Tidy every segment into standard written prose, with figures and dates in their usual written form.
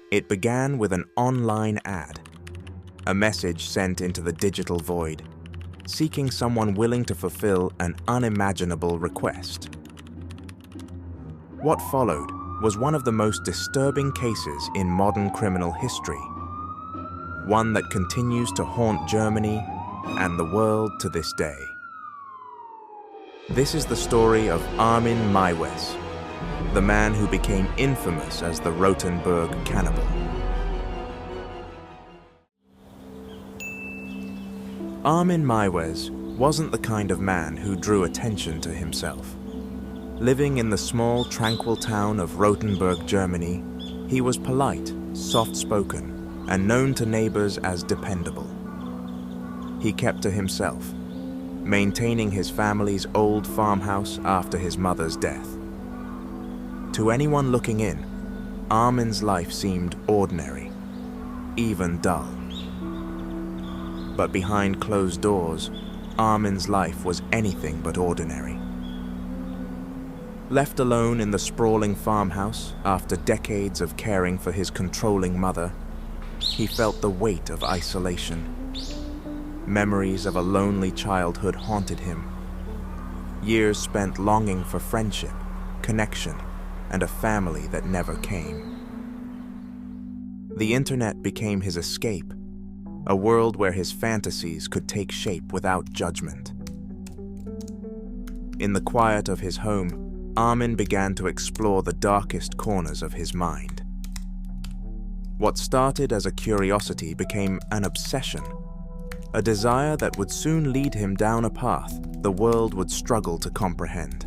It began with an online ad, a message sent into the digital void, seeking someone willing to fulfill an unimaginable request. What followed was one of the most disturbing cases in modern criminal history, one that continues to haunt Germany and the world to this day. This is the story of Armin Meiwes, the man who became infamous as the Rotenburg Cannibal. Armin Meiwes wasn't the kind of man who drew attention to himself. Living in the small, tranquil town of Rotenburg, Germany, he was polite, soft-spoken, and known to neighbors as dependable. He kept to himself, maintaining his family's old farmhouse after his mother's death. To anyone looking in, Armin's life seemed ordinary, even dull. But behind closed doors, Armin's life was anything but ordinary. Left alone in the sprawling farmhouse after decades of caring for his controlling mother, he felt the weight of isolation. Memories of a lonely childhood haunted him. Years spent longing for friendship, connection, and a family that never came. The internet became his escape, a world where his fantasies could take shape without judgment. In the quiet of his home, Armin began to explore the darkest corners of his mind. What started as a curiosity became an obsession, a desire that would soon lead him down a path the world would struggle to comprehend.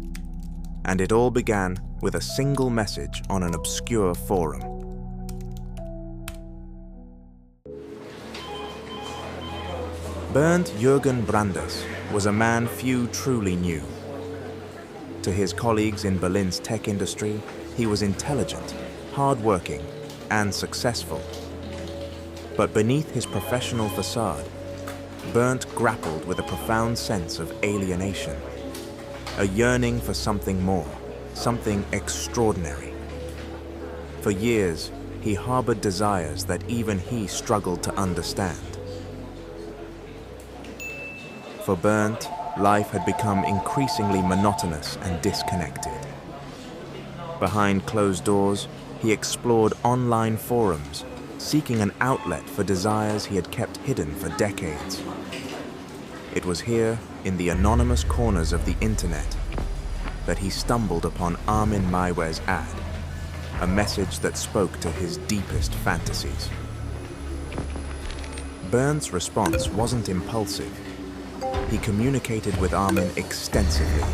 And it all began with a single message on an obscure forum. Bernd Jürgen Brandes was a man few truly knew. To his colleagues in Berlin's tech industry, he was intelligent, hard-working, and successful. But beneath his professional facade, Bernd grappled with a profound sense of alienation, a yearning for something more, something extraordinary. For years, he harbored desires that even he struggled to understand. For Bernd, life had become increasingly monotonous and disconnected. Behind closed doors, he explored online forums, seeking an outlet for desires he had kept hidden for decades. It was here, in the anonymous corners of the internet, that he stumbled upon Armin Meiwes' ad, a message that spoke to his deepest fantasies. Bernd's response wasn't impulsive. He communicated with Armin extensively,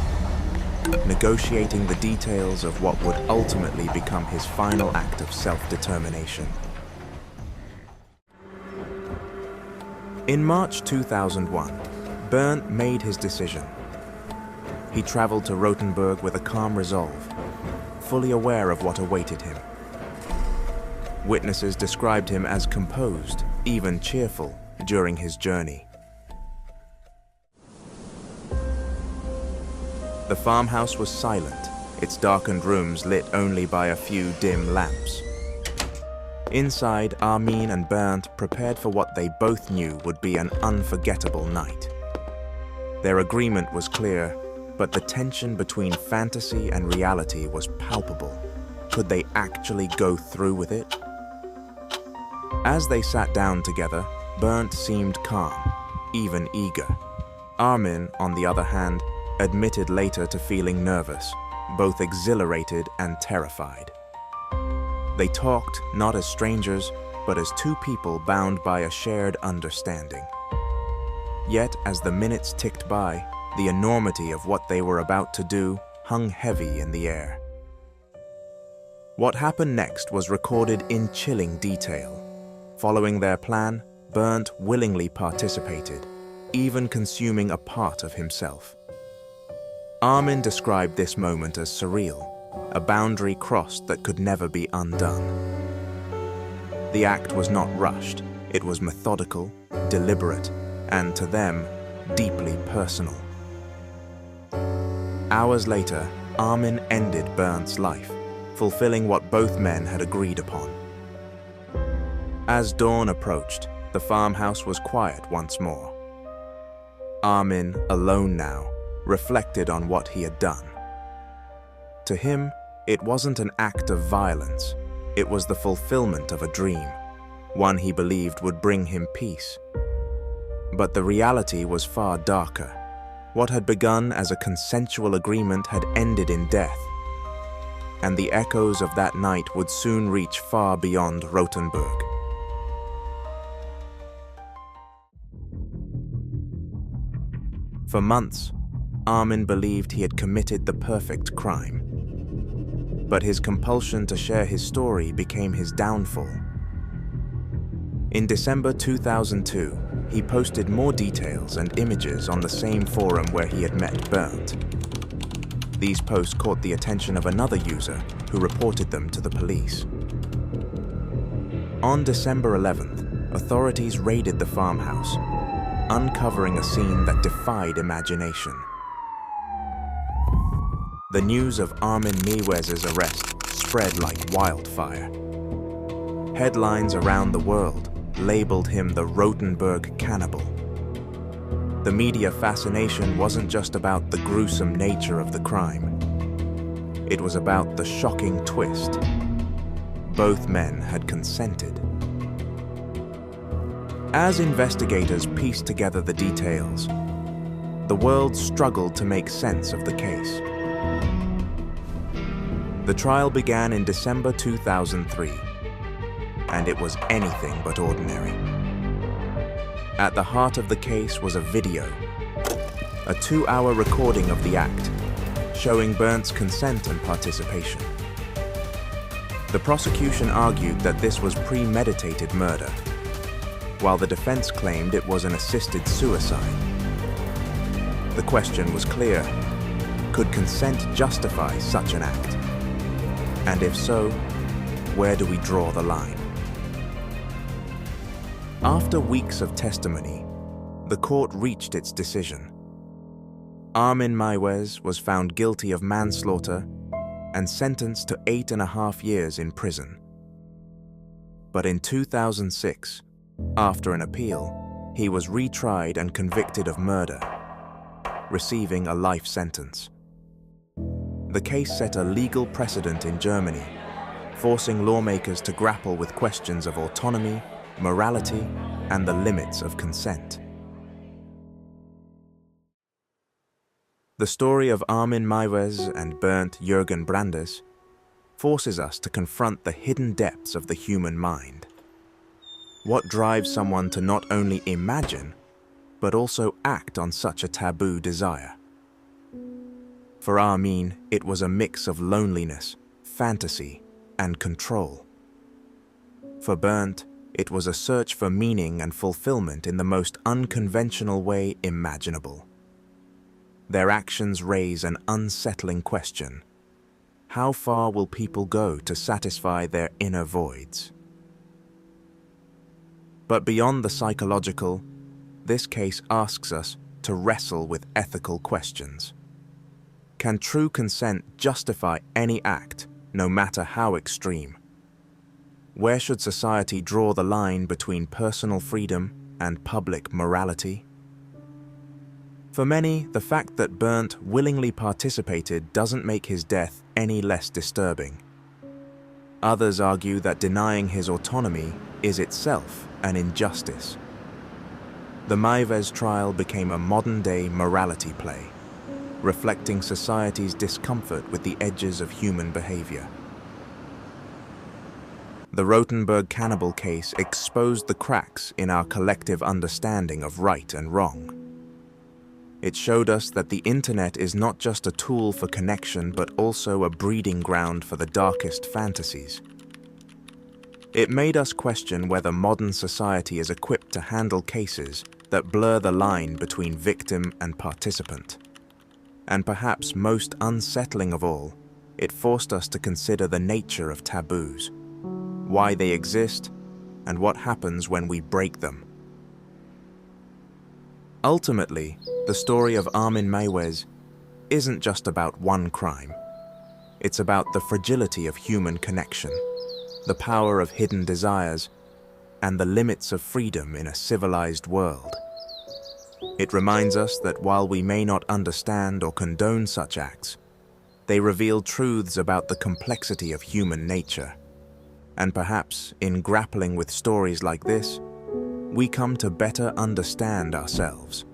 negotiating the details of what would ultimately become his final act of self-determination. In March 2001, Bernd made his decision. He traveled to Rotenburg with a calm resolve, fully aware of what awaited him. Witnesses described him as composed, even cheerful, during his journey. The farmhouse was silent, its darkened rooms lit only by a few dim lamps. Inside, Armin and Bernd prepared for what they both knew would be an unforgettable night. Their agreement was clear, but the tension between fantasy and reality was palpable. Could they actually go through with it? As they sat down together, Bernd seemed calm, even eager. Armin, on the other hand, admitted later to feeling nervous, both exhilarated and terrified. They talked not as strangers, but as two people bound by a shared understanding. Yet, as the minutes ticked by, the enormity of what they were about to do hung heavy in the air. What happened next was recorded in chilling detail. Following their plan, Bernd willingly participated, even consuming a part of himself. Armin described this moment as surreal, a boundary crossed that could never be undone. The act was not rushed, it was methodical, deliberate, and to them, deeply personal. Hours later, Armin ended Bernd's life, fulfilling what both men had agreed upon. As dawn approached, the farmhouse was quiet once more. Armin, alone now, reflected on what he had done. To him, it wasn't an act of violence. It was the fulfillment of a dream, one he believed would bring him peace. But the reality was far darker. What had begun as a consensual agreement had ended in death, and the echoes of that night would soon reach far beyond Rotenburg. For months, Armin believed he had committed the perfect crime. But his compulsion to share his story became his downfall. In December 2002, he posted more details and images on the same forum where he had met Bernd. These posts caught the attention of another user who reported them to the police. On December 11th, authorities raided the farmhouse, uncovering a scene that defied imagination. The news of Armin Meiwes' arrest spread like wildfire. Headlines around the world labeled him the Rotenburg Cannibal. The media fascination wasn't just about the gruesome nature of the crime. It was about the shocking twist. Both men had consented. As investigators pieced together the details, the world struggled to make sense of the case. The trial began in December 2003, and it was anything but ordinary. At the heart of the case was a video, a 2-hour recording of the act, showing Berdt's consent and participation. The prosecution argued that this was premeditated murder, while the defense claimed it was an assisted suicide. The question was clear: could consent justify such an act? And if so, where do we draw the line? After weeks of testimony, the court reached its decision. Armin Meiwes was found guilty of manslaughter and sentenced to 8.5 years in prison. But in 2006, after an appeal, he was retried and convicted of murder, receiving a life sentence. The case set a legal precedent in Germany, forcing lawmakers to grapple with questions of autonomy, morality, and the limits of consent. The story of Armin Meiwes and Bernd Jürgen Brandes forces us to confront the hidden depths of the human mind. What drives someone to not only imagine, but also act on such a taboo desire? For Armin, it was a mix of loneliness, fantasy, and control. For Bernd, it was a search for meaning and fulfillment in the most unconventional way imaginable. Their actions raise an unsettling question: how far will people go to satisfy their inner voids? But beyond the psychological, this case asks us to wrestle with ethical questions. Can true consent justify any act, no matter how extreme? Where should society draw the line between personal freedom and public morality? For many, the fact that Bernd willingly participated doesn't make his death any less disturbing. Others argue that denying his autonomy is itself an injustice. The Meiwes trial became a modern-day morality play, reflecting society's discomfort with the edges of human behavior. The Rotenburg Cannibal case exposed the cracks in our collective understanding of right and wrong. It showed us that the internet is not just a tool for connection, but also a breeding ground for the darkest fantasies. It made us question whether modern society is equipped to handle cases that blur the line between victim and participant. And perhaps most unsettling of all, it forced us to consider the nature of taboos, why they exist, and what happens when we break them. Ultimately, the story of Armin Meiwes isn't just about one crime. It's about the fragility of human connection, the power of hidden desires, and the limits of freedom in a civilized world. It reminds us that while we may not understand or condone such acts, they reveal truths about the complexity of human nature. And perhaps, in grappling with stories like this, we come to better understand ourselves.